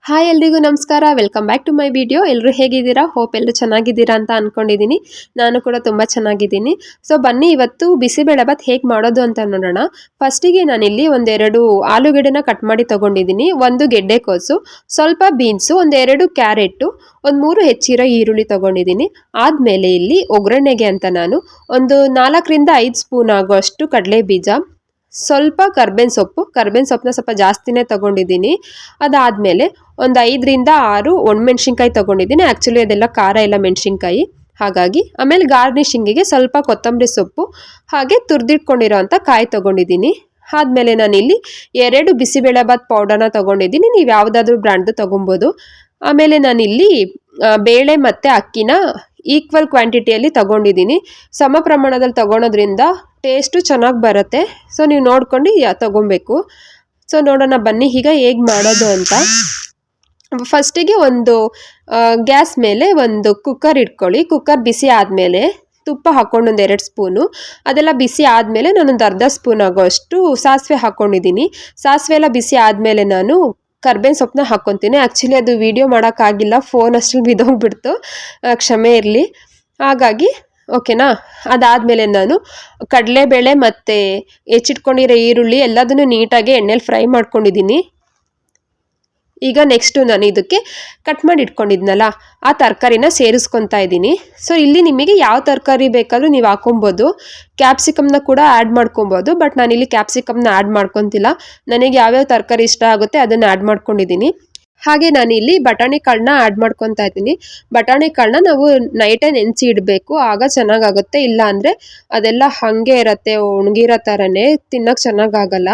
Hi ಎಲ್ರಿಗೂ ನಮಸ್ಕಾರ. Welcome back to my video. ಎಲ್ಲರೂ ಹೇಗಿದ್ದೀರಾ? ಹೋಪ್ ಎಲ್ಲರೂ ಚೆನ್ನಾಗಿದ್ದೀರಾ ಅಂತ ಅಂದ್ಕೊಂಡಿದ್ದೀನಿ. ನಾನು ಕೂಡ ತುಂಬ ಚೆನ್ನಾಗಿದ್ದೀನಿ. ಸೊ ಬನ್ನಿ ಇವತ್ತು ಬಿಸಿಬೇಳೆಬಾತ್ ಹೇಗೆ ಮಾಡೋದು ಅಂತ ನೋಡೋಣ. ಫಸ್ಟಿಗೆ ನಾನಿಲ್ಲಿ ಒಂದೆರಡು ಆಲೂಗೆಡ್ಡೆನ ಕಟ್ ಮಾಡಿ ತೊಗೊಂಡಿದ್ದೀನಿ, ಒಂದು ಗೆಡ್ಡೆಕೋಸು, ಸ್ವಲ್ಪ ಬೀನ್ಸು, ಒಂದೆರಡು ಕ್ಯಾರೆಟು, ಒಂದು 3 ಹೆಚ್ಚಿರೋ ಈರುಳ್ಳಿ ತೊಗೊಂಡಿದ್ದೀನಿ. ಆದಮೇಲೆ ಇಲ್ಲಿ ಒಗ್ಗರಣೆಗೆ ಅಂತ ನಾನು ಒಂದು 4ರಿಂದ 5 ಸ್ಪೂನ್ ಆಗುವಷ್ಟು ಕಡಲೆ ಬೀಜ, ಸ್ವಲ್ಪ ಕರ್ಬೇವಿನ ಸೊಪ್ಪನ್ನ ಸ್ವಲ್ಪ ಜಾಸ್ತಿನೇ ತೊಗೊಂಡಿದ್ದೀನಿ. ಅದಾದಮೇಲೆ ಒಂದು 5ರಿಂದ 6 ಒಣಮೆಣ್ಸಿನ್ಕಾಯಿ ತೊಗೊಂಡಿದ್ದೀನಿ. ಆ್ಯಕ್ಚುಲಿ ಅದೆಲ್ಲ ಖಾರ ಎಲ್ಲ ಮೆಣಸಿನ್ಕಾಯಿ, ಹಾಗಾಗಿ. ಆಮೇಲೆ ಗಾರ್ನಿಷಿಂಗಿಗೆ ಸ್ವಲ್ಪ ಕೊತ್ತಂಬರಿ ಸೊಪ್ಪು, ಹಾಗೆ ತುರಿದಿಟ್ಕೊಂಡಿರೋ ಅಂಥ ಕಾಯಿ ತೊಗೊಂಡಿದ್ದೀನಿ. ಆದಮೇಲೆ ನಾನಿಲ್ಲಿ 2 ಬಿಸಿಬೇಳೆಬಾತ್ ಪೌಡರ್ನ ತೊಗೊಂಡಿದ್ದೀನಿ. ನೀವು ಯಾವುದಾದ್ರೂ ಬ್ರ್ಯಾಂಡ್ದು ತೊಗೊಬೋದು. ಆಮೇಲೆ ನಾನಿಲ್ಲಿ ಬೇಳೆ ಮತ್ತು ಅಕ್ಕಿನ ಈಕ್ವಲ್ ಕ್ವಾಂಟಿಟಿಯಲ್ಲಿ ತೊಗೊಂಡಿದ್ದೀನಿ. ಸಮ ಪ್ರಮಾಣದಲ್ಲಿ ತೊಗೊಳೋದ್ರಿಂದ ಟೇಸ್ಟು ಚೆನ್ನಾಗಿ ಬರುತ್ತೆ. ಸೊ ನೀವು ನೋಡ್ಕೊಂಡು ತೊಗೊಬೇಕು. ಸೊ ನೋಡೋಣ ಬನ್ನಿ ಈಗ ಹೇಗೆ ಮಾಡೋದು ಅಂತ. ಫಸ್ಟಿಗೆ ಒಂದು ಗ್ಯಾಸ್ ಮೇಲೆ ಒಂದು ಕುಕ್ಕರ್ ಇಟ್ಕೊಳ್ಳಿ. ಕುಕ್ಕರ್ ಬಿಸಿ ಆದಮೇಲೆ ತುಪ್ಪ ಹಾಕ್ಕೊಂಡು ಒಂದು 2 ಸ್ಪೂನು, ಅದೆಲ್ಲ ಬಿಸಿ ಆದಮೇಲೆ ನಾನೊಂದು ಅರ್ಧ ಸ್ಪೂನ್ ಆಗೋಷ್ಟು ಸಾಸಿವೆ ಹಾಕ್ಕೊಂಡಿದ್ದೀನಿ. ಸಾಸಿವೆ ಎಲ್ಲ ಬಿಸಿ ಆದಮೇಲೆ ನಾನು ಕರ್ಬೇವಿನ ಸೊಪ್ಪನ್ನ ಹಾಕ್ಕೊತೀನಿ. ಆ್ಯಕ್ಚುಲಿ ಅದು ವಿಡಿಯೋ ಮಾಡೋಕ್ಕಾಗಿಲ್ಲ, ಫೋನ್ ಅಷ್ಟಲ್ಲಿ ಬಿದ್ದೋಗ್ಬಿಡ್ತು, ಕ್ಷಮೆ ಇರಲಿ. ಹಾಗಾಗಿ ಓಕೆನಾ. ಅದಾದಮೇಲೆ ನಾನು ಕಡಲೆಬೇಳೆ ಮತ್ತು ಹೆಚ್ಚಿಟ್ಕೊಂಡಿರೋ ಈರುಳ್ಳಿ ಎಲ್ಲದನ್ನು ನೀಟಾಗಿ ಎಣ್ಣೆಲಿ ಫ್ರೈ ಮಾಡ್ಕೊಂಡಿದ್ದೀನಿ. ಈಗ ನೆಕ್ಸ್ಟು ನಾನು ಇದಕ್ಕೆ ಕಟ್ ಮಾಡಿ ಇಟ್ಕೊಂಡಿದ್ನಲ್ಲ ಆ ತರಕಾರಿನ ಸೇರಿಸ್ಕೊತಾ ಇದ್ದೀನಿ. ಸೊ ಇಲ್ಲಿ ನಿಮಗೆ ಯಾವ ತರಕಾರಿ ಬೇಕಾದರೂ ನೀವು ಹಾಕೊಬೋದು. ಕ್ಯಾಪ್ಸಿಕಮ್ನ ಕೂಡ ಆ್ಯಡ್ ಮಾಡ್ಕೊಬೋದು, ಬಟ್ ನಾನಿಲ್ಲಿ ಕ್ಯಾಪ್ಸಿಕಮ್ನ ಆ್ಯಡ್ ಮಾಡ್ಕೊತಿಲ್ಲ. ನನಗೆ ಯಾವ್ಯಾವ ತರಕಾರಿ ಇಷ್ಟ ಆಗುತ್ತೆ ಅದನ್ನು ಆ್ಯಡ್ ಮಾಡ್ಕೊಂಡಿದ್ದೀನಿ. ಹಾಗೆ ನಾನಿಲ್ಲಿ ಬಟಾಣಿ ಕಾಳನ್ನ ಆ್ಯಡ್ ಮಾಡ್ಕೊತಾ ಇದ್ದೀನಿ. ಬಟಾಣಿ ಕಾಳನ್ನ ನಾವು ನೈಟೇ ನೆನೆಸಿ ಇಡಬೇಕು, ಆಗ ಚೆನ್ನಾಗಾಗುತ್ತೆ. ಇಲ್ಲ ಅಂದರೆ ಅದೆಲ್ಲ ಹಾಗೆ ಇರುತ್ತೆ, ಒಣಗಿರೋ ಥರನೇ, ತಿನ್ನೋಕೆ ಚೆನ್ನಾಗಾಗಲ್ಲ.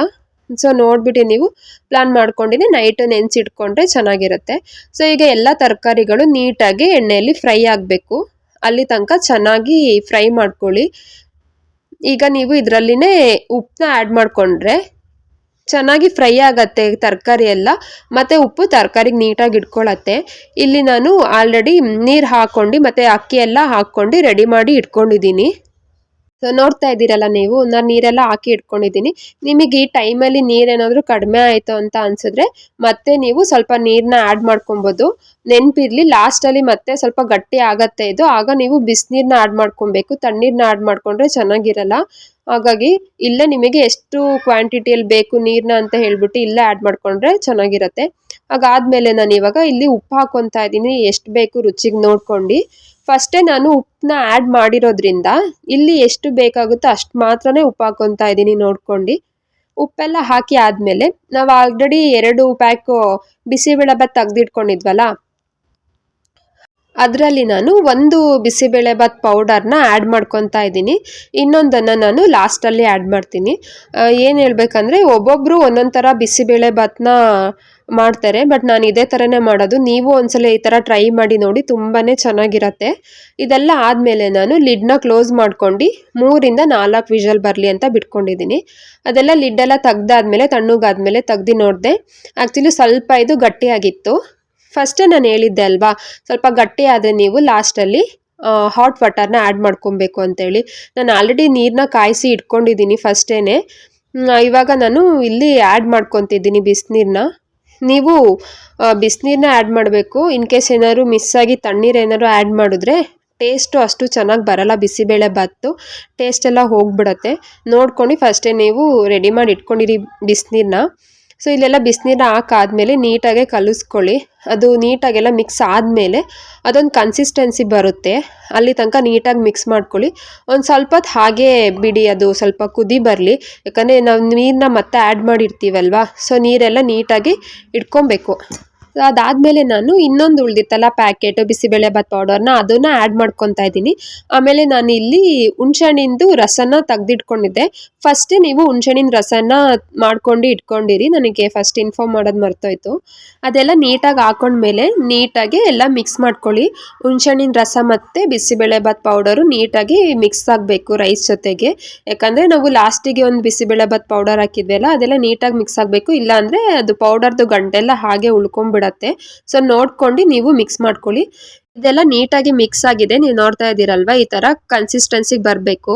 ಸೊ ನೋಡಿಬಿಟ್ಟು ನೀವು ಪ್ಲಾನ್ ಮಾಡ್ಕೊಂಡಿನಿ ನೈಟ್ ನೆನೆಸಿಟ್ಕೊಂಡ್ರೆ ಚೆನ್ನಾಗಿರುತ್ತೆ. ಸೊ ಈಗ ಎಲ್ಲ ತರಕಾರಿಗಳು ನೀಟಾಗಿ ಎಣ್ಣೆಯಲ್ಲಿ ಫ್ರೈ ಆಗಬೇಕು, ಅಲ್ಲಿ ತನಕ ಚೆನ್ನಾಗಿ ಫ್ರೈ ಮಾಡ್ಕೊಳ್ಳಿ. ಈಗ ನೀವು ಇದರಲ್ಲಿನೇ ಉಪ್ಪನ್ನ ಆ್ಯಡ್ ಮಾಡಿಕೊಂಡ್ರೆ ಚೆನ್ನಾಗಿ ಫ್ರೈ ಆಗತ್ತೆ ತರಕಾರಿ ಎಲ್ಲ, ಮತ್ತು ಉಪ್ಪು ತರಕಾರಿಗೆ ನೀಟಾಗಿ ಇಟ್ಕೊಳ್ಳತ್ತೆ. ಇಲ್ಲಿ ನಾನು ಆಲ್ರೆಡಿ ನೀರು ಹಾಕ್ಕೊಂಡು ಮತ್ತು ಅಕ್ಕಿ ಎಲ್ಲ ಹಾಕ್ಕೊಂಡು ರೆಡಿ ಮಾಡಿ ಇಟ್ಕೊಂಡಿದ್ದೀನಿ. ಸೊ ನೋಡ್ತಾ ಇದ್ದೀರಲ್ಲ ನೀವು, ನಾನು ನೀರೆಲ್ಲ ಹಾಕಿ ಇಟ್ಕೊಂಡಿದ್ದೀನಿ. ನಿಮಗೆ ಈ ಟೈಮಲ್ಲಿ ನೀರೇನಾದರೂ ಕಡಿಮೆ ಆಯಿತು ಅಂತ ಅನಿಸಿದ್ರೆ ಮತ್ತೆ ನೀವು ಸ್ವಲ್ಪ ನೀರನ್ನ ಆ್ಯಡ್ ಮಾಡ್ಕೊಬೋದು. ನೆನಪಿರಲಿ, ಲಾಸ್ಟಲ್ಲಿ ಮತ್ತೆ ಸ್ವಲ್ಪ ಗಟ್ಟಿ ಆಗತ್ತೆ ಇದು, ಆಗ ನೀವು ಬಿಸಿನೀರನ್ನ ಆ್ಯಡ್ ಮಾಡ್ಕೊಬೇಕು. ತಣ್ಣೀರನ್ನ ಆ್ಯಡ್ ಮಾಡಿಕೊಂಡ್ರೆ ಚೆನ್ನಾಗಿರಲ್ಲ. ಹಾಗಾಗಿ ಇಲ್ಲೇ ನಿಮಗೆ ಎಷ್ಟು ಕ್ವಾಂಟಿಟಿಯಲ್ಲಿ ಬೇಕು ನೀರನ್ನ ಅಂತ ಹೇಳ್ಬಿಟ್ಟು ಇಲ್ಲೇ ಆ್ಯಡ್ ಮಾಡಿಕೊಂಡ್ರೆ ಚೆನ್ನಾಗಿರುತ್ತೆ. ಹಾಗಾದಮೇಲೆ ನಾನು ಇವಾಗ ಇಲ್ಲಿ ಉಪ್ಪು ಹಾಕ್ಕೊತಾ ಇದ್ದೀನಿ, ಎಷ್ಟು ಬೇಕು ರುಚಿಗೆ ನೋಡ್ಕೊಂಡು. ಫಸ್ಟೇ ನಾನು ಉಪ್ಪನ್ನ ಆ್ಯಡ್ ಮಾಡಿರೋದ್ರಿಂದ ಇಲ್ಲಿ ಎಷ್ಟು ಬೇಕಾಗುತ್ತೋ ಅಷ್ಟು ಮಾತ್ರನೇ ಉಪ್ಪು ಹಾಕ್ಕೊತಾ ಇದ್ದೀನಿ ನೋಡ್ಕೊಂಡು. ಉಪ್ಪೆಲ್ಲ ಹಾಕಿ ಆದಮೇಲೆ ನಾವು ಆಲ್ರೆಡಿ 2 ಪ್ಯಾಕು ಬಿಸಿಬೇಳೆಬಾತ್ ತೆಗೆದಿಟ್ಕೊಂಡಿದ್ವಲ್ಲ, ಅದರಲ್ಲಿ ನಾನು ಒಂದು ಬಿಸಿಬೇಳೆಬಾತ್ ಪೌಡರ್ನ ಆ್ಯಡ್ ಮಾಡ್ಕೊತಾ ಇದ್ದೀನಿ. ಇನ್ನೊಂದನ್ನು ನಾನು ಲಾಸ್ಟಲ್ಲಿ ಆ್ಯಡ್ ಮಾಡ್ತೀನಿ. ಏನು ಹೇಳ್ಬೇಕಂದ್ರೆ ಒಬ್ಬೊಬ್ಬರು ಒಂದೊಂದು ಥರ ಬಿಸಿಬೇಳೆಬಾತನ್ನ ಮಾಡ್ತಾರೆ, ಬಟ್ ನಾನು ಇದೇ ಥರನೇ ಮಾಡೋದು. ನೀವು ಒಂದ್ಸಲ ಈ ಥರ ಟ್ರೈ ಮಾಡಿ ನೋಡಿ, ತುಂಬಾ ಚೆನ್ನಾಗಿರತ್ತೆ. ಇದೆಲ್ಲ ಆದಮೇಲೆ ನಾನು ಲಿಡ್ನ ಕ್ಲೋಸ್ ಮಾಡ್ಕೊಂಡು 3ರಿಂದ 4 ವಿಷಲ್ ಬರಲಿ ಅಂತ ಬಿಟ್ಕೊಂಡಿದ್ದೀನಿ. ಅದೆಲ್ಲ ಲಿಡ್ಡೆಲ್ಲ ತೆಗ್ದಾದ್ಮೇಲೆ ತಣ್ಣಗಾದ್ಮೇಲೆ ತೆಗ್ದು ನೋಡಿದೆ, ಆ್ಯಕ್ಚುಲಿ ಸ್ವಲ್ಪ ಇದು ಗಟ್ಟಿಯಾಗಿತ್ತು. ಫಸ್ಟೇ ನಾನು ಹೇಳಿದ್ದೆ ಅಲ್ವಾ, ಸ್ವಲ್ಪ ಗಟ್ಟಿ ಆದರೆ ನೀವು ಲಾಸ್ಟಲ್ಲಿ ಹಾಟ್ ವಾಟರ್ನ ಆ್ಯಡ್ ಮಾಡ್ಕೊಬೇಕು ಅಂತೇಳಿ. ನಾನು ಆಲ್ರೆಡಿ ನೀರನ್ನ ಕಾಯಿಸಿ ಇಟ್ಕೊಂಡಿದ್ದೀನಿ ಫಸ್ಟೇ. ಇವಾಗ ನಾನು ಇಲ್ಲಿ ಆ್ಯಡ್ ಮಾಡ್ಕೊತಿದ್ದೀನಿ ಬಿಸಿನೀರನ್ನ. ನೀವು ಬಿಸಿನೀರನ್ನ ಆ್ಯಡ್ ಮಾಡಬೇಕು. ಇನ್ ಕೇಸ್ ಏನಾದ್ರು ಮಿಸ್ಸಾಗಿ ತಣ್ಣೀರು ಏನಾದ್ರು ಆ್ಯಡ್ ಮಾಡಿದ್ರೆ ಟೇಸ್ಟು ಅಷ್ಟು ಚೆನ್ನಾಗಿ ಬರಲ್ಲ, ಬಿಸಿಬೇಳೆಬಾತು ಟೇಸ್ಟ್ ಎಲ್ಲ ಹೋಗ್ಬಿಡತ್ತೆ. ನೋಡ್ಕೊಂಡು ಫಸ್ಟೇ ನೀವು ರೆಡಿ ಮಾಡಿ ಇಟ್ಕೊಂಡಿರಿ ಬಿಸಿನೀರನ್ನ. ಸೊ ಇಲ್ಲೆಲ್ಲ ಬಿಸಿನೀರನ್ನ ಹಾಕಾದ್ಮೇಲೆ ನೀಟಾಗೆ ಕಲಿಸ್ಕೊಳ್ಳಿ. ಅದು ನೀಟಾಗೆಲ್ಲ ಮಿಕ್ಸ್ ಆದಮೇಲೆ ಅದೊಂದು ಕನ್ಸಿಸ್ಟೆನ್ಸಿ ಬರುತ್ತೆ, ಅಲ್ಲಿ ತನಕ ನೀಟಾಗಿ ಮಿಕ್ಸ್ ಮಾಡ್ಕೊಳ್ಳಿ. ಒಂದು ಸ್ವಲ್ಪ ಹೊತ್ತು ಹಾಗೇ ಬಿಡಿ, ಅದು ಸ್ವಲ್ಪ ಕುದಿ ಬರಲಿ. ಯಾಕಂದರೆ ನಾವು ನೀರನ್ನ ಮತ್ತೆ ಆ್ಯಡ್ ಮಾಡಿರ್ತೀವಲ್ವ, ಸೊ ನೀರೆಲ್ಲ ನೀಟಾಗಿ ಇಟ್ಕೊಬೇಕು. ಅದಾದಮೇಲೆ ನಾನು ಇನ್ನೊಂದು ಉಳಿದಿತ್ತಲ್ಲ ಪ್ಯಾಕೆಟ್ ಬಿಸಿಬೇಳೆಬಾತ್ ಪೌಡರ್ನ, ಅದನ್ನು ಆ್ಯಡ್ ಮಾಡ್ಕೊತಾ ಇದ್ದೀನಿ. ಆಮೇಲೆ ನಾನು ಇಲ್ಲಿ ಹುಣ್ಸೆಹಣ್ಣಿಂದು ರಸನ ತೆಗೆದಿಟ್ಕೊಂಡಿದ್ದೆ. ಫಸ್ಟೇ ನೀವು ಹುಣ್ಸೆಹಣ್ಣಿನ ರಸನ ಮಾಡ್ಕೊಂಡು ಇಟ್ಕೊಂಡಿರಿ, ನನಗೆ ಫಸ್ಟ್ ಇನ್ಫಾರ್ಮ್ ಮಾಡೋದು ಮರ್ತೋಯ್ತು. ಅದೆಲ್ಲ ನೀಟಾಗಿ ಹಾಕೊಂಡ್ಮೇಲೆ ನೀಟಾಗಿ ಎಲ್ಲ ಮಿಕ್ಸ್ ಮಾಡ್ಕೊಳ್ಳಿ. ಹುಣ್ಸೆಹಣ್ಣಿನ ರಸ ಮತ್ತು ಬಿಸಿಬೇಳೆಬಾತ್ ಪೌಡರು ನೀಟಾಗಿ ಮಿಕ್ಸ್ ಆಗಬೇಕು ರೈಸ್ ಜೊತೆಗೆ. ಯಾಕಂದರೆ ನಾವು ಲಾಸ್ಟಿಗೆ ಒಂದು ಬಿಸಿಬೇಳೆಬಾತ್ ಪೌಡರ್ ಹಾಕಿದ್ವಲ್ಲ, ಅದೆಲ್ಲ ನೀಟಾಗಿ ಮಿಕ್ಸ್ ಆಗಬೇಕು. ಇಲ್ಲಾಂದರೆ ಅದು ಪೌಡರ್ದು ಗಂಟೆಲ್ಲ ಹಾಗೆ ಉಳ್ಕೊಂಡ್ಬಿಡತ್ತೆ. ಸೊ ನೋಡ್ಕೊಂಡು ನೀವು ಮಿಕ್ಸ್ ಮಾಡ್ಕೊಳ್ಳಿ. ಇದೆಲ್ಲ ನೀಟಾಗಿ ಮಿಕ್ಸ್ ಆಗಿದೆ, ನೀವು ನೋಡ್ತಾ ಇದ್ದೀರಲ್ವಾ, ಈ ತರ ಕನ್ಸಿಸ್ಟೆನ್ಸಿಗೆ ಬರಬೇಕು.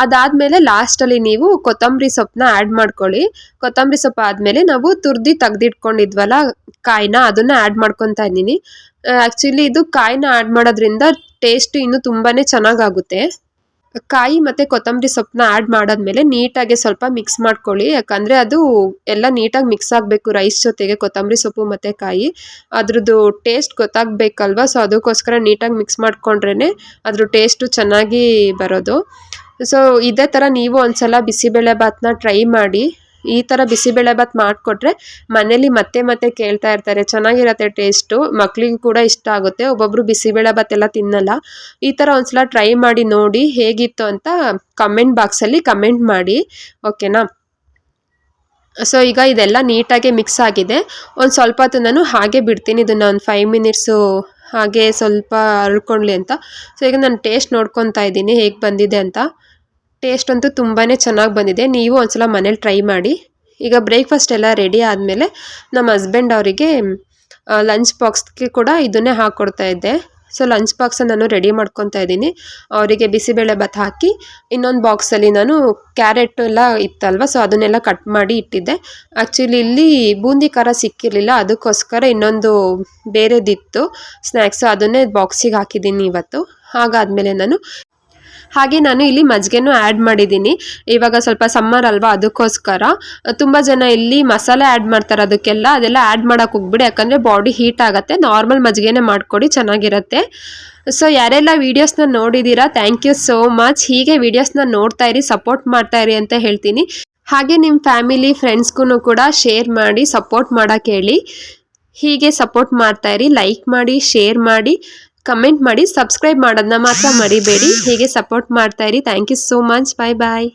ಅದಾದ್ಮೇಲೆ ಲಾಸ್ಟ್ ಅಲ್ಲಿ ನೀವು ಕೊತ್ತಂಬರಿ ಸೊಪ್ಪನ್ನ ಆಡ್ ಮಾಡ್ಕೊಳ್ಳಿ. ಕೊತ್ತಂಬರಿ ಸೊಪ್ಪು ಆದ್ಮೇಲೆ ನಾವು ತುರ್ದಿ ತೆಗ್ದಿಟ್ಕೊಂಡಿದ್ವಲ್ಲ ಕಾಯಿನ, ಅದನ್ನ ಆಡ್ ಮಾಡ್ಕೊತಾ ಇದ್ದೀನಿ. ಆಕ್ಚುಲಿ ಇದು ಕಾಯಿನ ಆಡ್ ಮಾಡೋದ್ರಿಂದ ಟೇಸ್ಟ್ ಇನ್ನು ತುಂಬಾನೇ ಚೆನ್ನಾಗಾಗುತ್ತೆ. ಕಾಯಿ ಮತ್ತೆ ಕೊತ್ತಂಬರಿ ಸೊಪ್ಪನ್ನ ಆಡ್ ಮಾಡಾದ್ಮೇಲೆ ನೀಟಾಗಿ ಸ್ವಲ್ಪ ಮಿಕ್ಸ್ ಮಾಡ್ಕೊಳ್ಳಿ. ಯಾಕಂದ್ರೆ ಅದು ಎಲ್ಲ ನೀಟಾಗಿ ಮಿಕ್ಸ್ ಆಗಬೇಕು ರೈಸ್ ಜೊತೆಗೆ, ಕೊತ್ತಂಬರಿ ಸೊಪ್ಪು ಮತ್ತೆ ಕಾಯಿ ಅದ್ರದ್ದು ಟೇಸ್ಟ್ ಗೊತ್ತಾಗ್ಬೇಕಲ್ವಾ. ಸೊ ಅದಕ್ಕೋಸ್ಕರ ನೀಟಾಗಿ ಮಿಕ್ಸ್ ಮಾಡ್ಕೊಂಡ್ರೇನೆ ಅದ್ರ ಟೇಸ್ಟು ಚೆನ್ನಾಗಿ ಬರೋದು. ಸೊ ಇದೇ ಥರ ನೀವು ಒಂದ್ಸಲ ಬಿಸಿಬೇಳೆ ಬಾತ್ನ ಟ್ರೈ ಮಾಡಿ. ಈ ಥರ ಬಿಸಿಬೇಳೆ ಬಾತ್ ಮಾಡಿಕೊಟ್ರೆ ಮನೇಲಿ ಮತ್ತೆ ಮತ್ತೆ ಕೇಳ್ತಾ ಇರ್ತಾರೆ, ಚೆನ್ನಾಗಿರತ್ತೆ ಟೇಸ್ಟು, ಮಕ್ಳಿಗೂ ಕೂಡ ಇಷ್ಟ ಆಗುತ್ತೆ. ಒಬ್ಬೊಬ್ರು ಬಿಸಿಬೇಳೆ ಬಾತ್ ಎಲ್ಲ ತಿನ್ನಲ್ಲ. ಈ ಥರ ಒಂದ್ಸಲ ಟ್ರೈ ಮಾಡಿ ನೋಡಿ ಹೇಗಿತ್ತು ಅಂತ ಕಮೆಂಟ್ ಬಾಕ್ಸಲ್ಲಿ ಕಮೆಂಟ್ ಮಾಡಿ, ಓಕೆನಾ. ಸೊ ಈಗ ಇದೆಲ್ಲ ನೀಟಾಗಿ ಮಿಕ್ಸ್ ಆಗಿದೆ. ಒಂದು ಸ್ವಲ್ಪ ಹೊತ್ತು ನಾನು ಹಾಗೆ ಬಿಡ್ತೀನಿ ಇದನ್ನು, ಒಂದು 5 ಮಿನಿಟ್ಸು ಹಾಗೆ ಸ್ವಲ್ಪ ಅಳ್ಕೊಳ್ಳಿ ಅಂತ. ಸೊ ಈಗ ನಾನು ಟೇಸ್ಟ್ ನೋಡ್ಕೊತಾ ಇದ್ದೀನಿ ಹೇಗೆ ಬಂದಿದೆ ಅಂತ. ಟೇಸ್ಟ್ ಅಂತೂ ತುಂಬಾ ಚೆನ್ನಾಗಿ ಬಂದಿದೆ. ನೀವು ಒಂದ್ಸಲ ಮನೇಲಿ ಟ್ರೈ ಮಾಡಿ. ಈಗ ಬ್ರೇಕ್ಫಾಸ್ಟ್ ಎಲ್ಲ ರೆಡಿ ಆದಮೇಲೆ ನಮ್ಮ ಹಸ್ಬೆಂಡ್ ಅವರಿಗೆ ಲಂಚ್ ಬಾಕ್ಸ್ಗೆ ಕೂಡ ಇದನ್ನೇ ಹಾಕ್ಕೊಡ್ತಾ ಇದ್ದೆ. ಸೊ ಲಂಚ್ ಬಾಕ್ಸನ್ನು ನಾನು ರೆಡಿ ಮಾಡ್ಕೊತಾ ಇದ್ದೀನಿ. ಅವರಿಗೆ ಬಿಸಿಬೇಳೆ ಬಾತ್ ಹಾಕಿ ಇನ್ನೊಂದು ಬಾಕ್ಸಲ್ಲಿ ನಾನು ಕ್ಯಾರೆಟ್ ಎಲ್ಲ ಇತ್ತಲ್ವ, ಸೊ ಅದನ್ನೆಲ್ಲ ಕಟ್ ಮಾಡಿ ಇಟ್ಟಿದ್ದೆ. ಆ್ಯಕ್ಚುಲಿ ಇಲ್ಲಿ ಬೂಂದಿ ಖಾರ ಸಿಕ್ಕಿರಲಿಲ್ಲ, ಅದಕ್ಕೋಸ್ಕರ ಇನ್ನೊಂದು ಬೇರೆದಿತ್ತು ಸ್ನ್ಯಾಕ್ಸು, ಅದನ್ನೇ ಬಾಕ್ಸಿಗೆ ಹಾಕಿದ್ದೀನಿ ಇವತ್ತು. ಹಾಗಾದಮೇಲೆ ನಾನು ಇಲ್ಲಿ ಮಜ್ಜಿಗೆನೂ ಆ್ಯಡ್ ಮಾಡಿದ್ದೀನಿ. ಇವಾಗ ಸ್ವಲ್ಪ ಸಮ್ಮರ್ ಅಲ್ವಾ, ಅದಕ್ಕೋಸ್ಕರ ತುಂಬ ಜನ ಇಲ್ಲಿ ಮಸಾಲೆ ಆ್ಯಡ್ ಮಾಡ್ತಾರೆ ಅದಕ್ಕೆಲ್ಲ, ಅದೆಲ್ಲ ಆ್ಯಡ್ ಮಾಡೋಕೆ ಹೋಗ್ಬಿಡಿ, ಯಾಕಂದರೆ ಬಾಡಿ ಹೀಟ್ ಆಗುತ್ತೆ. ನಾರ್ಮಲ್ ಮಜ್ಜಿಗೆನೇ ಮಾಡಿಕೊಡಿ, ಚೆನ್ನಾಗಿರುತ್ತೆ. ಸೊ ಯಾರೆಲ್ಲ ವೀಡಿಯೋಸ್ನ ನೋಡಿದ್ದೀರಾ, ಥ್ಯಾಂಕ್ ಯು ಸೋ ಮಚ್. ಹೀಗೆ ವೀಡಿಯೋಸ್ನ ನೋಡ್ತಾ ಇರಿ, ಸಪೋರ್ಟ್ ಮಾಡ್ತಾ ಇರಿ ಅಂತ ಹೇಳ್ತೀನಿ. ಹಾಗೆ ನಿಮ್ಮ ಫ್ಯಾಮಿಲಿ ಫ್ರೆಂಡ್ಸ್ಗೂ ಕೂಡ ಶೇರ್ ಮಾಡಿ ಸಪೋರ್ಟ್ ಮಾಡೋಕ್ಕೆ ಹೇಳಿ. ಹೀಗೆ ಸಪೋರ್ಟ್ ಮಾಡ್ತಾ ಇರಿ, ಲೈಕ್ ಮಾಡಿ, ಶೇರ್ ಮಾಡಿ, ಕಮೆಂಟ್ ಮಾಡಿ, ಸಬ್ಸ್ಕ್ರೈಬ್ ಮಾಡೋದನ್ನ ಮಾತ್ರ ಮರಿಬೇಡಿ. ಹೀಗೆ ಸಪೋರ್ಟ್ ಮಾಡ್ತಾ ಇರಿ. Thank you so much. Bye bye.